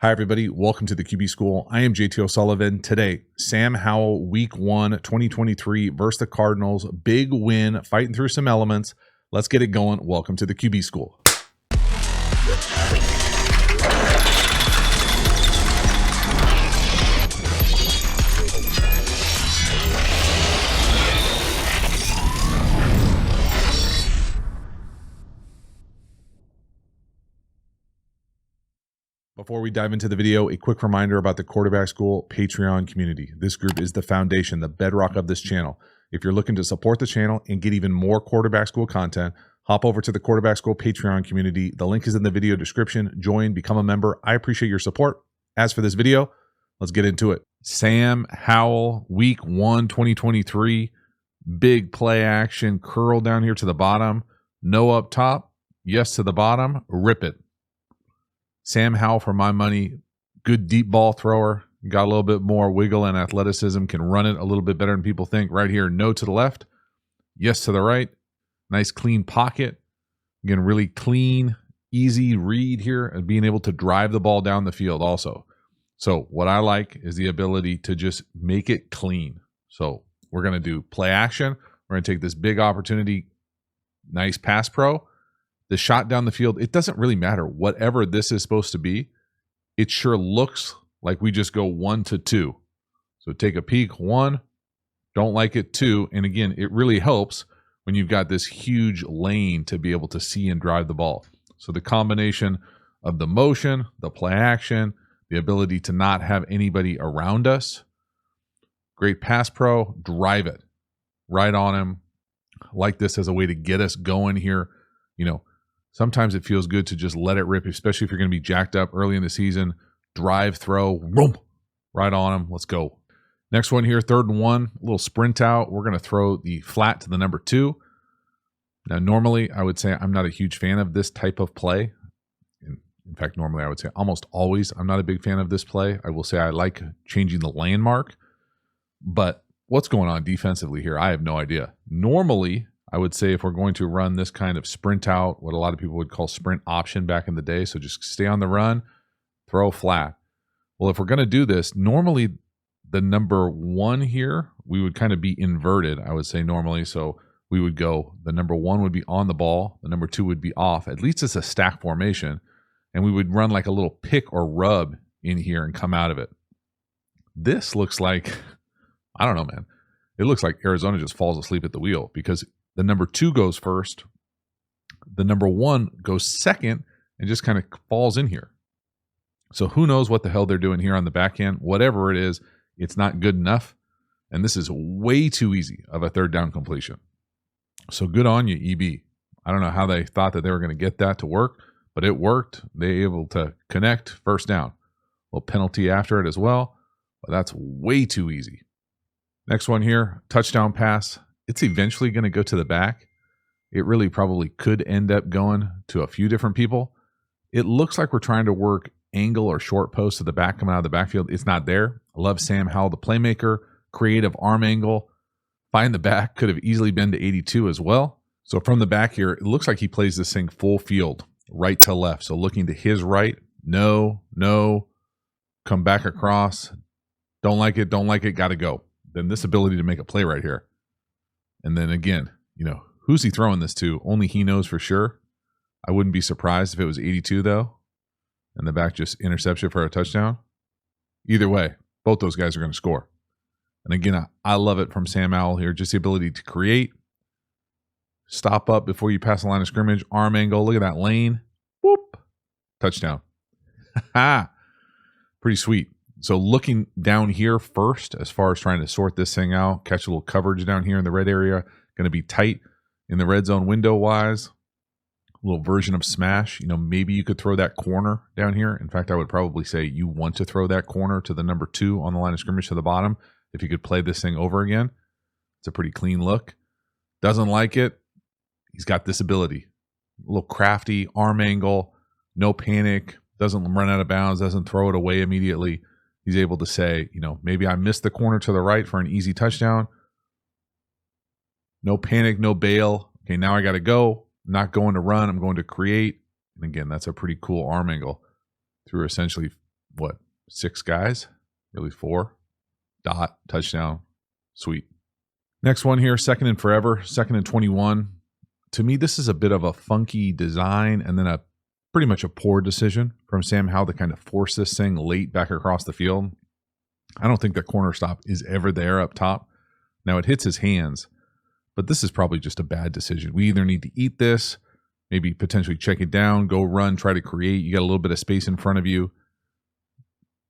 Hi, everybody. Welcome to the QB School. I am JT O'Sullivan. Today, Sam Howell, Week 1, 2023 versus the Cardinals. Big win, fighting through some elements. Let's get it going. Welcome to the QB School. Before we dive into the video, a quick reminder about the Quarterback School Patreon community. This group is the foundation, the bedrock of this channel. If you're looking to support the channel and get even more Quarterback School content, hop over to the Quarterback School Patreon community. The link is in the video description. Join, become a member. I appreciate your support. As for this video, let's get into it. Sam Howell, Week 1, 2023. Big play action, curl down here to the bottom. No up top. Yes to the bottom. Rip it. Sam Howell, for my money, good deep ball thrower. Got a little bit more wiggle and athleticism. Can run it a little bit better than people think. Right here, no to the left. Yes to the right. Nice clean pocket. Again, really clean, easy read here and being able to drive the ball down the field also. So what I like is the ability to just make it clean. So we're going to do play action. We're going to take this big opportunity. Nice pass pro. The shot down the field, it doesn't really matter. Whatever this is supposed to be, it sure looks like we just go 1 to 2. So take a peek, 1, don't like it, 2. And again, it really helps when you've got this huge lane to be able to see and drive the ball. So the combination of the motion, the play action, the ability to not have anybody around us. Great pass pro, drive it right on him. I like this as a way to get us going here. You know, sometimes it feels good to just let it rip, especially if you're going to be jacked up early in the season. Drive, throw, boom, right on him. Let's go. Next one here, 3rd and 1, a little sprint out. We're going to throw the flat to the number 2. Now, normally, I would say I'm not a huge fan of this type of play. In fact, normally I would say almost always I'm not a big fan of this play. I will say I like changing the landmark. But what's going on defensively here? I have no idea. Normally, I would say if we're going to run this kind of sprint out, what a lot of people would call sprint option back in the day, so just stay on the run, throw flat. Well, if we're going to do this, normally the number 1 here, we would kind of be inverted, I would say normally. So we would go, the number 1 would be on the ball, the number 2 would be off. At least it's a stack formation. And we would run like a little pick or rub in here and come out of it. This looks like, I don't know, man. It looks like Arizona just falls asleep at the wheel because the number 2 goes first. The number 1 goes second and just kind of falls in here. So who knows what the hell they're doing here on the back end. Whatever it is, it's not good enough. And this is way too easy of a 3rd down completion. So good on you, EB. I don't know how they thought that they were going to get that to work, but it worked. They were able to connect, 1st down. A little penalty after it as well, but that's way too easy. Next one here, touchdown pass. It's eventually going to go to the back. It really probably could end up going to a few different people. It looks like we're trying to work angle or short post to the back coming out of the backfield. It's not there. I love Sam Howell, the playmaker, creative arm angle. Find the back could have easily been to 82 as well. So from the back here, it looks like he plays this thing full field, right to left. So looking to his right, no, come back across. Don't like it, got to go. Then this ability to make a play right here. And then again, you know, who's he throwing this to? Only he knows for sure. I wouldn't be surprised if it was 82 though. And the back just intercepts it for a touchdown. Either way, both those guys are going to score. And again, I love it from Sam Howell here. Just the ability to create, stop up before you pass the line of scrimmage, arm angle. Look at that lane. Whoop. Touchdown. Pretty sweet. So looking down here first, as far as trying to sort this thing out, catch a little coverage down here in the red area. Going to be tight in the red zone window wise. A little version of smash. You know, maybe you could throw that corner down here. In fact, I would probably say you want to throw that corner to the number 2 on the line of scrimmage to the bottom. If you could play this thing over again, it's a pretty clean look. Doesn't like it. He's got this ability. A little crafty, arm angle, no panic, doesn't run out of bounds, doesn't throw it away immediately. He's able to say, you know, maybe I missed the corner to the right for an easy touchdown. No panic, no bail. Okay, now I got to go. I'm not going to run. I'm going to create. And again, that's a pretty cool arm angle through essentially what, 6 guys? Really 4. Dot, touchdown, sweet. Next one here, 2nd and forever, 2nd and 21. To me, this is a bit of a funky design and then a pretty much a poor decision from Sam Howell to kind of force this thing late back across the field. I don't think that corner stop is ever there up top. Now it hits his hands, but this is probably just a bad decision. We either need to eat this, maybe potentially check it down, go run, try to create. You got a little bit of space in front of you.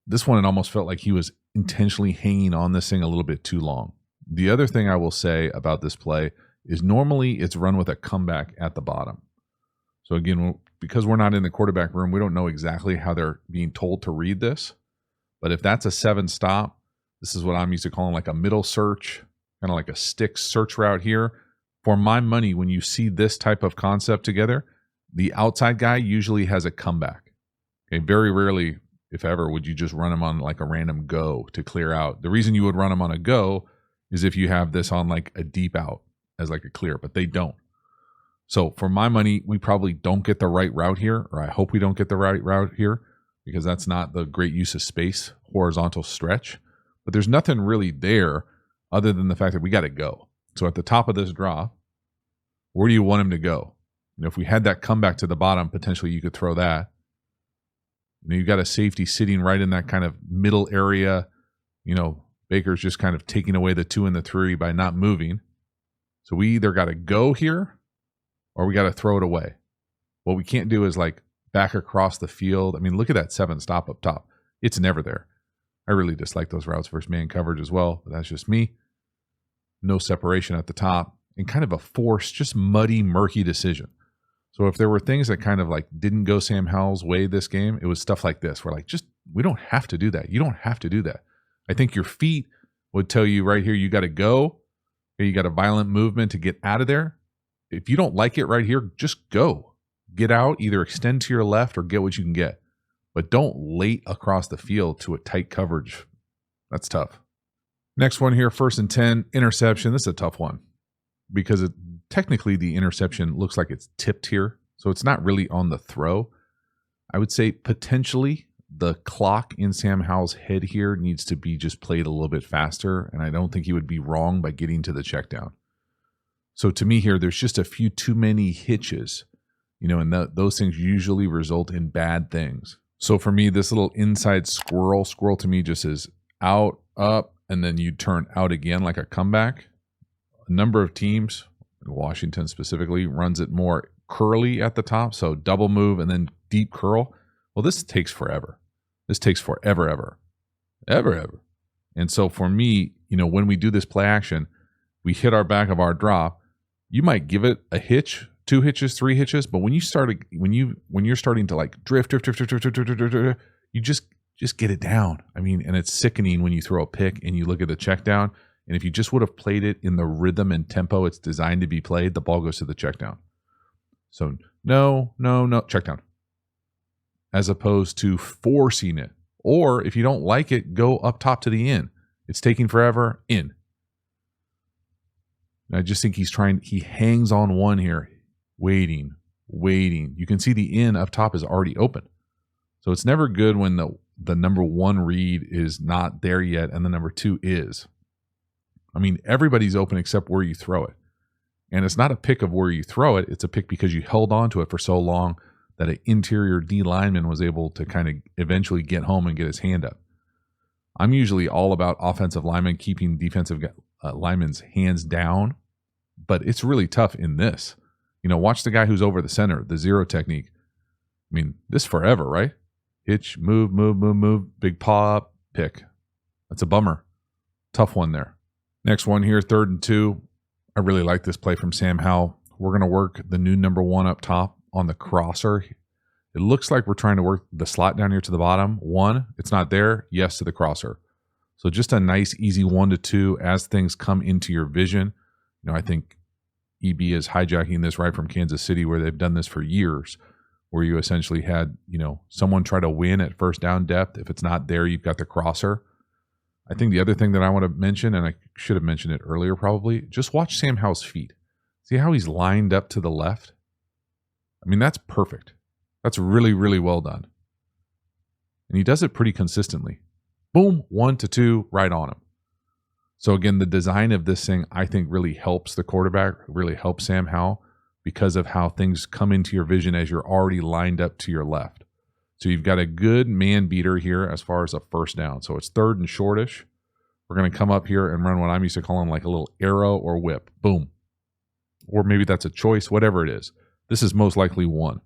This one, it almost felt like he was intentionally hanging on this thing a little bit too long. The other thing I will say about this play is normally it's run with a comeback at the bottom. So again, because we're not in the quarterback room, we don't know exactly how they're being told to read this. But if that's a 7 stop, this is what I'm used to calling like a middle search, kind of like a stick search route here. For my money, when you see this type of concept together, the outside guy usually has a comeback. Okay, very rarely, if ever, would you just run him on like a random go to clear out. The reason you would run him on a go is if you have this on like a deep out as like a clear, but they don't. So for my money, we probably don't get the right route here, or I hope we don't get the right route here, because that's not the great use of space, horizontal stretch. But there's nothing really there other than the fact that we got to go. So at the top of this drop, where do you want him to go? If we had that comeback to the bottom, potentially you could throw that. You've got a safety sitting right in that kind of middle area. Baker's just kind of taking away the 2 and the 3 by not moving. So we either got to go here or we got to throw it away. What we can't do is like back across the field. I mean, look at that 7 stop up top. It's never there. I really dislike those routes versus man coverage as well, but that's just me. No separation at the top and kind of a forced, just muddy, murky decision. So if there were things that kind of like didn't go Sam Howell's way this game, it was stuff like this. We're like, we don't have to do that. You don't have to do that. I think your feet would tell you right here, you got to go. You got a violent movement to get out of there. If you don't like it right here, just go. Get out, either extend to your left or get what you can get. But don't late across the field to a tight coverage. That's tough. Next one here, 1st and 10, interception. This is a tough one because technically the interception looks like it's tipped here. So it's not really on the throw. I would say potentially the clock in Sam Howell's head here needs to be just played a little bit faster. And I don't think he would be wrong by getting to the check down. So to me here, there's just a few too many hitches, and those things usually result in bad things. So for me, this little inside squirrel to me just is out, up, and then you turn out again like a comeback. A number of teams, Washington specifically, runs it more curly at the top. So double move and then deep curl. Well, this takes forever. This takes forever. And so for me, when we do this play action, we hit our back of our drop. You might give it a hitch, 2 hitches, 3 hitches, but when you're starting to like drift, you just get it down. I mean, and it's sickening when you throw a pick and you look at the check down. And if you just would have played it in the rhythm and tempo it's designed to be played, the ball goes to the check down. So no, check down. As opposed to forcing it. Or if you don't like it, go up top to the in. It's taking forever, in. And I just think he hangs on one here, waiting. You can see the in up top is already open. So it's never good when the number 1 read is not there yet and the number 2 is. I mean, everybody's open except where you throw it. And it's not a pick of where you throw it. It's a pick because you held on to it for so long that an interior D lineman was able to kind of eventually get home and get his hand up. I'm usually all about offensive linemen keeping defensive linemen's hands down, but it's really tough in this. Watch the guy who's over the center, the 0 technique. I mean, this forever, right? Hitch, move, big paw up, pick. That's a bummer. Tough one there. Next one here, 3rd and 2. I really like this play from Sam Howell. We're going to work the new number 1 up top on the crosser. It looks like we're trying to work the slot down here to the bottom. 1, it's not there. Yes to the crosser. So just a nice, easy 1 to 2 as things come into your vision. I think EB is hijacking this right from Kansas City, where they've done this for years, where you essentially had, someone try to win at first down depth. If it's not there, you've got the crosser. I think the other thing that I want to mention, and I should have mentioned it earlier probably, just watch Sam Howell's feet. See how he's lined up to the left? I mean, that's perfect. That's really, really well done. And he does it pretty consistently. Boom, 1 to 2, right on him. So again, the design of this thing, I think, really helps the quarterback, really helps Sam Howell because of how things come into your vision as you're already lined up to your left. So you've got a good man beater here as far as a first down. So it's 3rd and shortish. We're going to come up here and run what I'm used to calling like a little arrow or whip. Boom. Or maybe that's a choice, whatever it is. This is most likely 1.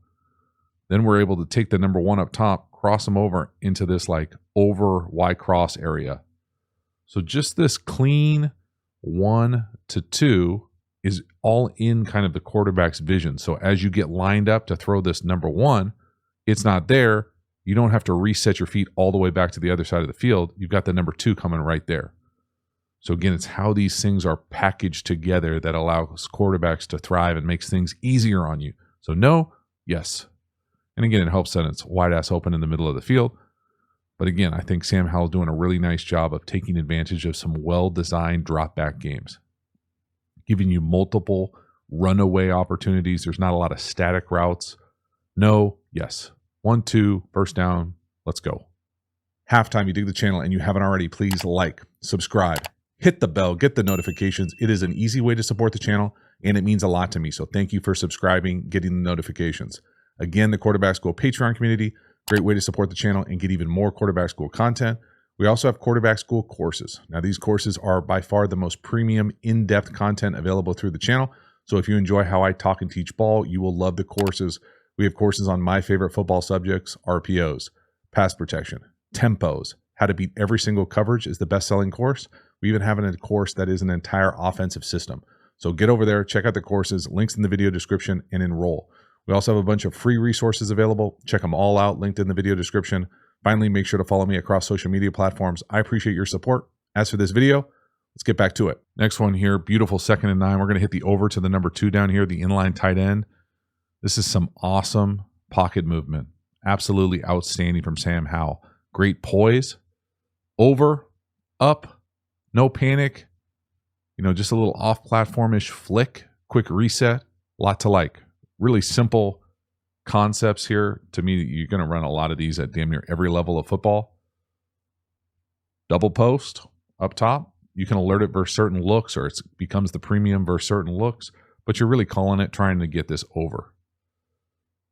Then we're able to take the number 1 up top, cross them over into this like over Y cross area. So just this clean 1 to 2 is all in kind of the quarterback's vision. So as you get lined up to throw this number 1, it's not there. You don't have to reset your feet all the way back to the other side of the field. You've got the number 2 coming right there. So again, it's how these things are packaged together that allows quarterbacks to thrive and makes things easier on you. So no, yes. And again, it helps that it's wide ass open in the middle of the field. But again, I think Sam Howell's doing a really nice job of taking advantage of some well-designed drop-back games, giving you multiple runaway opportunities. There's not a lot of static routes. No, yes. 1, 2, first down, let's go. Halftime, you dig the channel and you haven't already, please like, subscribe, hit the bell, get the notifications. It is an easy way to support the channel and it means a lot to me. So thank you for subscribing, getting the notifications. Again, the Quarterback School Patreon community, great way to support the channel and get even more Quarterback School content. We also have Quarterback School courses. Now, these courses are by far the most premium, in-depth content available through the channel. So if you enjoy how I talk and teach ball, you will love the courses. We have courses on my favorite football subjects, RPOs, pass protection, tempos, how to beat every single coverage is the best-selling course. We even have a course that is an entire offensive system. So get over there, check out the courses, links in the video description, and enroll. We also have a bunch of free resources available. Check them all out, linked in the video description. Finally, make sure to follow me across social media platforms. I appreciate your support. As for this video, let's get back to it. Next one here, beautiful 2nd and 9. We're going to hit the over to the number 2 down here, the inline tight end. This is some awesome pocket movement. Absolutely outstanding from Sam Howell. Great poise. Over, up, no panic. Just a little off-platform-ish flick, quick reset. A lot to like. Really simple concepts here. To me, you're going to run a lot of these at damn near every level of football. Double post up top. You can alert it versus certain looks, or it becomes the premium versus certain looks, but you're really calling it trying to get this over.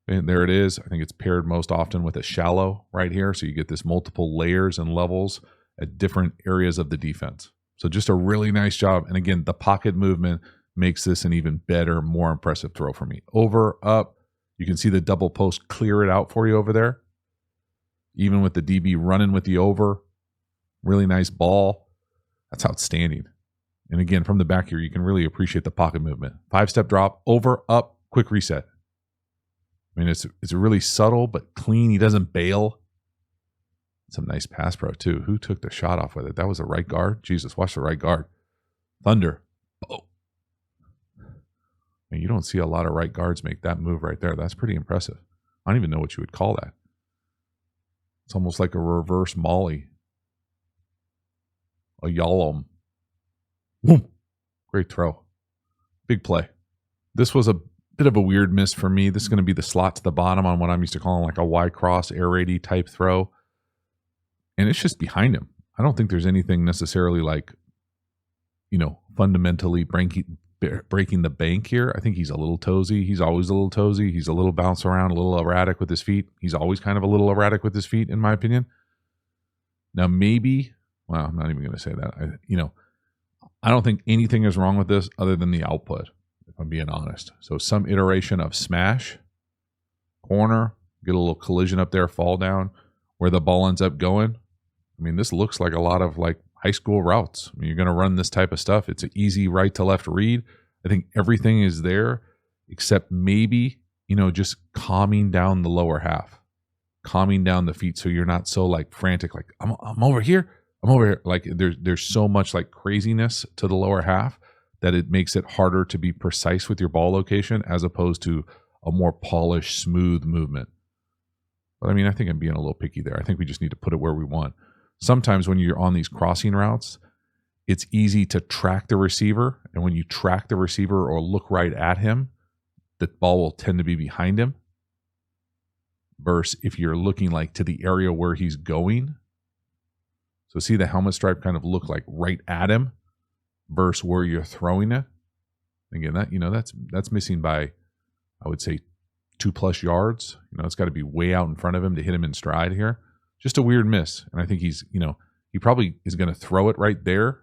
And there it is. I think it's paired most often with a shallow right here. So you get this multiple layers and levels at different areas of the defense. So just a really nice job. And again, the pocket movement makes this an even better, more impressive throw for me. Over, up. You can see the double post clear it out for you over there. Even with the DB running with the over. Really nice ball. That's outstanding. And again, from the back here, you can really appreciate the pocket movement. 5-step drop, over, up, quick reset. I mean, it's really subtle but clean. He doesn't bail. Some nice pass pro too. Who took the shot off with it? That was a right guard. Jesus, watch the right guard. Thunder. Oh. And you don't see a lot of right guards make that move right there. That's pretty impressive. I don't even know what you would call that. It's almost like a reverse molly. A yalom. Boom. Great throw. Big play. This was a bit of a weird miss for me. This is going to be the slot to the bottom on what I'm used to calling like a Y cross air raid type throw. And it's just behind him. I don't think there's anything necessarily like, fundamentally breaking the bank here. I think he's a little toesy. He's always a little toesy. He's a little bounce around, a little erratic with his feet. He's always kind of a little erratic with his feet, in my opinion. Now, maybe, well, I'm not even going to say that. I don't think anything is wrong with this other than the output, if I'm being honest. So some iteration of smash, corner, get a little collision up there, fall down, where the ball ends up going. I mean, this looks like a lot of like high school routes. I mean, you're going to run this type of stuff. It's an easy right to left read. I think everything is there except maybe, just calming down the lower half, calming down the feet. So you're not so like frantic, like I'm over here. I'm over here. Like there's so much like craziness to the lower half that it makes it harder to be precise with your ball location as opposed to a more polished, smooth movement. But I mean, I think I'm being a little picky there. I think we just need to put it where we want. Sometimes when you're on these crossing routes, it's easy to track the receiver. And when you track the receiver or look right at him, the ball will tend to be behind him. versus if you're looking like to the area where he's going. So see the helmet stripe kind of look like right at him versus where you're throwing it. Again, that's missing by, I would say, 2+ yards. It's got to be way out in front of him to hit him in stride here. Just a weird miss. And I think he's, he probably is going to throw it right there.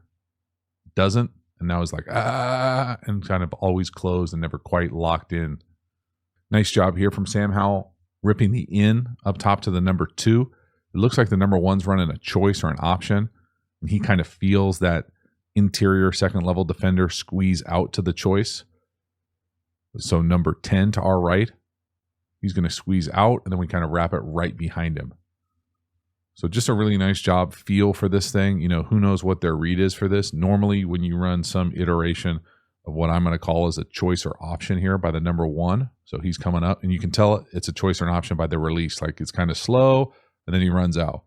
Doesn't. And now he's like, and kind of always closed and never quite locked in. Nice job here from Sam Howell, ripping the in up top to the number 2. It looks like the number 1's running a choice or an option. And he kind of feels that interior second level defender squeeze out to the choice. So number 10 to our right, he's going to squeeze out, and then we kind of wrap it right behind him. So just a really nice job feel for this thing. Who knows what their read is for this. Normally when you run some iteration of what I'm going to call as a choice or option here by the number 1. So he's coming up, and you can tell it's a choice or an option by the release. Like it's kind of slow, and then he runs out.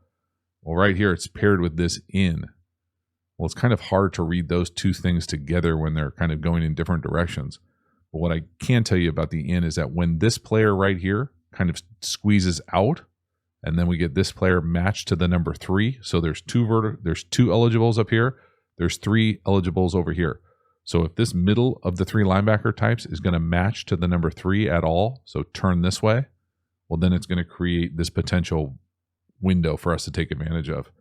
Well, right here, it's paired with this in. Well, it's kind of hard to read those two things together when they're kind of going in different directions. But what I can tell you about the in is that when this player right here kind of squeezes out, and then we get this player matched to the number 3. So there's there's 2 eligibles up here. There's 3 eligibles over here. So if this middle of the 3 linebacker types is going to match to the number 3 at all, so turn this way, well, then it's going to create this potential window for us to take advantage of.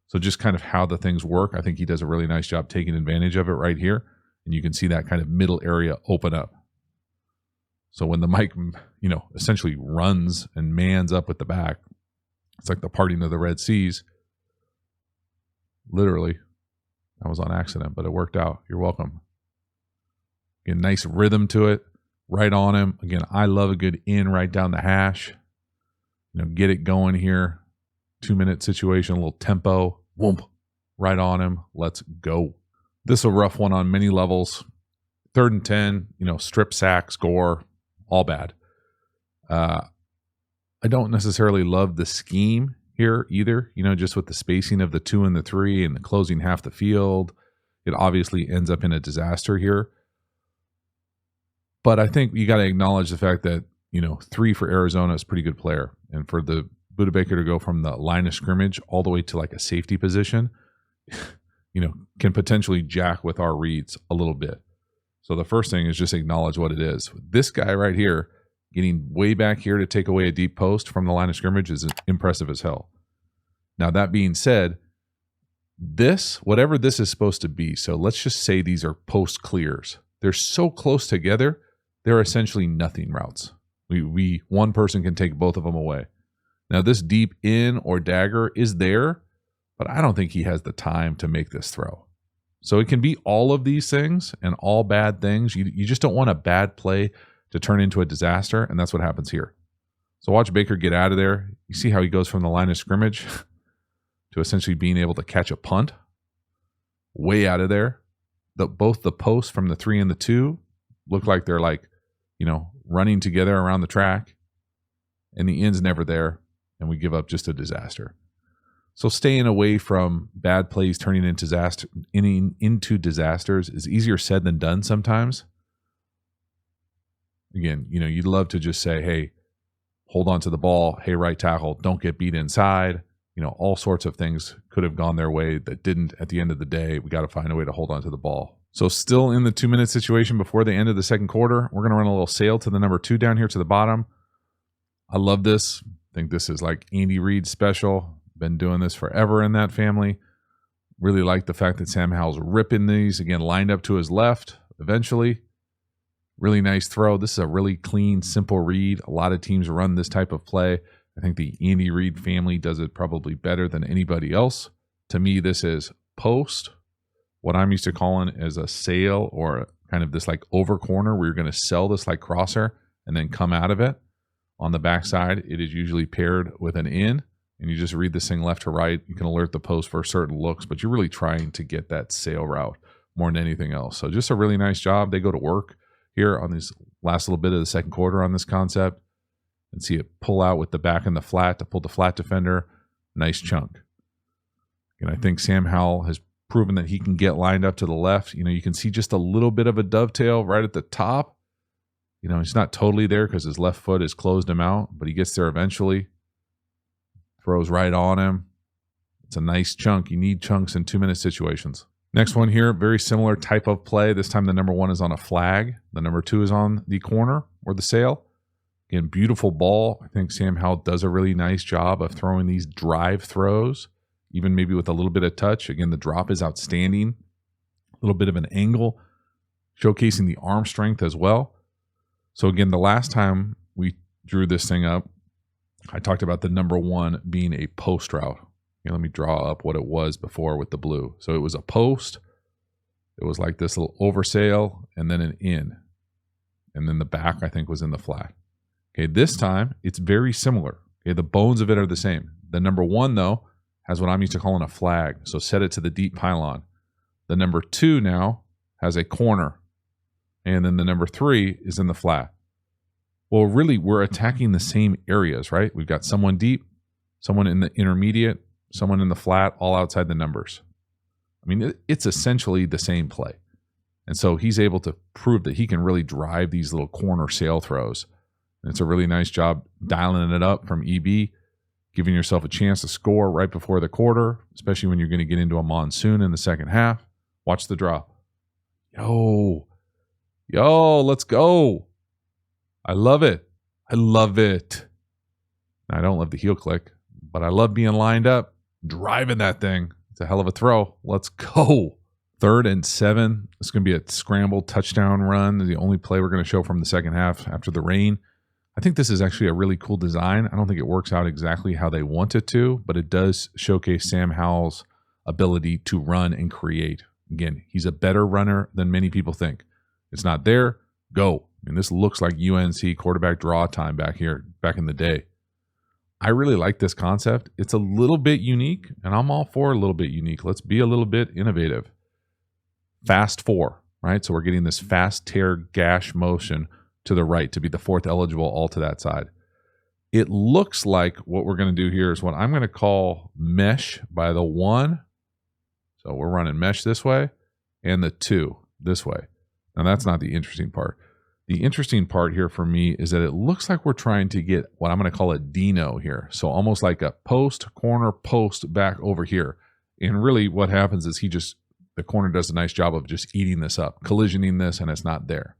So just kind of how the things work. I think he does a really nice job taking advantage of it right here. And you can see that kind of middle area open up. So when the mic, essentially runs and mans up with the back, it's like the parting of the Red Seas. Literally. That was on accident, but it worked out. You're welcome. Again, nice rhythm to it. Right on him. Again, I love a good in right down the hash. Get it going here. 2-minute situation, a little tempo. Whoomp. Right on him. Let's go. This is a rough one on many levels. 3rd and 10, strip sack, score, all bad. I don't necessarily love the scheme here either, just with the spacing of the 2 and the 3 and the closing half the field. It obviously ends up in a disaster here. But I think you got to acknowledge the fact that, 3 for Arizona is a pretty good player. And for the Budda Baker to go from the line of scrimmage all the way to like a safety position, can potentially jack with our reads a little bit. So the first thing is just acknowledge what it is. This guy right here, getting way back here to take away a deep post from the line of scrimmage is impressive as hell. Now, that being said, whatever this is supposed to be, so let's just say these are post clears. They're so close together, they're essentially nothing routes. One person can take both of them away. Now, this deep in or dagger is there, but I don't think he has the time to make this throw. So it can be all of these things and all bad things. You just don't want a bad play to turn into a disaster, and that's what happens here. So watch Baker get out of there. You see how he goes from the line of scrimmage to essentially being able to catch a punt. Way out of there. Both the posts from the 3 and the 2 look like they're running together around the track, and the end's never there, and we give up just a disaster. So staying away from bad plays turning into disasters is easier said than done sometimes. Again, you'd love to just say, hey, hold on to the ball. Hey, right tackle, don't get beat inside. All sorts of things could have gone their way that didn't at the end of the day. We got to find a way to hold on to the ball. So still in the 2-minute situation before the end of the second quarter, we're going to run a little sail to the number 2 down here to the bottom. I love this. I think this is like Andy Reid special. Been doing this forever in that family. Really like the fact that Sam Howell's ripping these. Again, lined up to his left eventually. Really nice throw. This is a really clean, simple read. A lot of teams run this type of play. I think the Andy Reid family does it probably better than anybody else. To me, this is post, what I'm used to calling as a sail or kind of this like over corner where you're going to sell this like crosser and then come out of it. On the backside, it is usually paired with an in, and you just read this thing left to right. You can alert the post for certain looks, but you're really trying to get that sail route more than anything else. So just a really nice job. They go to work here on this last little bit of the second quarter on this concept, and see it pull out with the back and the flat to pull the flat defender. Nice chunk. And I think Sam Howell has proven that he can get lined up to the left. You can see just a little bit of a dovetail right at the top. You know, he's not totally there because his left foot has closed him out, but he gets there eventually. Throws right on him. It's a nice chunk. You need chunks in 2-minute situations. Next one here, very similar type of play. This time the number 1 is on a flag. The number 2 is on the corner or the sail. Again, beautiful ball. I think Sam Howell does a really nice job of throwing these drive throws, even maybe with a little bit of touch. Again, the drop is outstanding. A little bit of an angle, showcasing the arm strength as well. So again, the last time we drew this thing up, I talked about the number 1 being a post route. Okay, let me draw up what it was before with the blue. So it was a post. It was like this little oversail and then an in. And then the back, I think, was in the flat. Okay, this time it's very similar. Okay, the bones of it are the same. The number 1, though, has what I'm used to calling a flag. So set it to the deep pylon. The number 2 now has a corner. And then the number 3 is in the flat. Well, really, we're attacking the same areas, right? We've got someone deep, someone in the intermediate, someone in the flat, all outside the numbers. I mean, it's essentially the same play. And so he's able to prove that he can really drive these little corner sail throws. And it's a really nice job dialing it up from EB, giving yourself a chance to score right before the quarter, especially when you're going to get into a monsoon in the second half. Watch the draw. Yo, let's go. I love it. I love it. I don't love the heel click, but I love being lined up, driving that thing. It's a hell of a throw. Let's go. 3rd and 7. It's going to be a scramble touchdown run. The only play we're going to show from the second half after the rain. I think this is actually a really cool design. I don't think it works out exactly how they want it to, but it does showcase Sam Howell's ability to run and create. Again, he's a better runner than many people think. It's not there. Go. I mean, this looks like UNC quarterback draw time back in the day. I really like this concept. It's a little bit unique, and I'm all for a little bit unique. Let's be a little bit innovative. Fast 4, right? So we're getting this fast tear gash motion to the right to be the 4th eligible all to that side. It looks like what we're going to do here is what I'm going to call mesh by the 1. So we're running mesh this way and the 2 this way. Now that's not the interesting part. The interesting part here for me is that it looks like we're trying to get what I'm going to call a Dino here. So almost like a post, corner, post back over here. And really what happens is the corner does a nice job of just eating this up, collisioning this, and it's not there.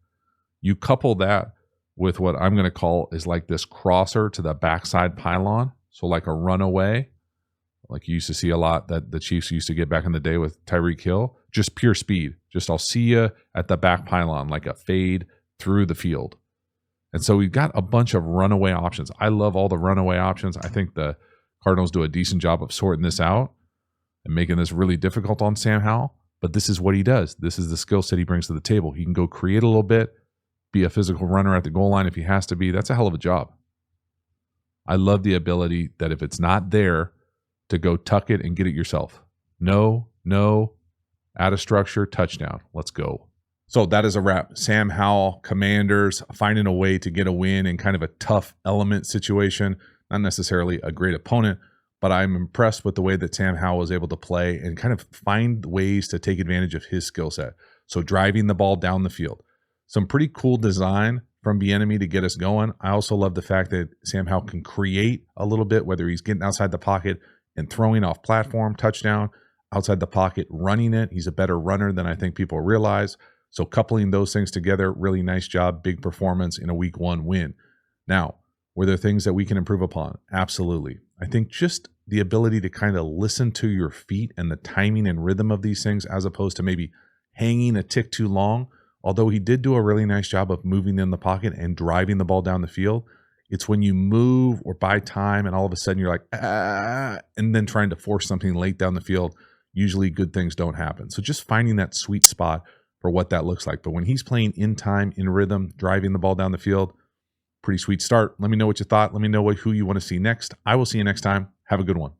You couple that with what I'm going to call is like this crosser to the backside pylon. So like a runaway, like you used to see a lot that the Chiefs used to get back in the day with Tyreek Hill. Just pure speed. Just I'll see you at the back pylon, like a fade through the field. And so we've got a bunch of runaway options. I love all the runaway options. I think the Cardinals do a decent job of sorting this out and making this really difficult on Sam Howell. But this is what he does. This is the skill set he brings to the table. He can go create a little bit, be a physical runner at the goal line if he has to be. That's a hell of a job. I love the ability that if it's not there, to go tuck it and get it yourself. No, out of structure, touchdown. Let's go. So that is a wrap. Sam Howell, Commanders, finding a way to get a win in kind of a tough element situation. Not necessarily a great opponent, but I'm impressed with the way that Sam Howell was able to play and kind of find ways to take advantage of his skill set. So driving the ball down the field. Some pretty cool design from Bieniemy to get us going. I also love the fact that Sam Howell can create a little bit, whether he's getting outside the pocket and throwing off platform, touchdown, outside the pocket, running it. He's a better runner than I think people realize. So coupling those things together, really nice job, big performance in a week 1 win. Now, were there things that we can improve upon? Absolutely. I think just the ability to kind of listen to your feet and the timing and rhythm of these things as opposed to maybe hanging a tick too long. Although he did do a really nice job of moving in the pocket and driving the ball down the field, it's when you move or buy time and all of a sudden you're like, and then trying to force something late down the field, usually good things don't happen. So just finding that sweet spot for what that looks like. But when he's playing in time, in rhythm, driving the ball down the field, pretty sweet start. Let me know what you thought. Let me know who you want to see next. I will see you next time. Have a good one.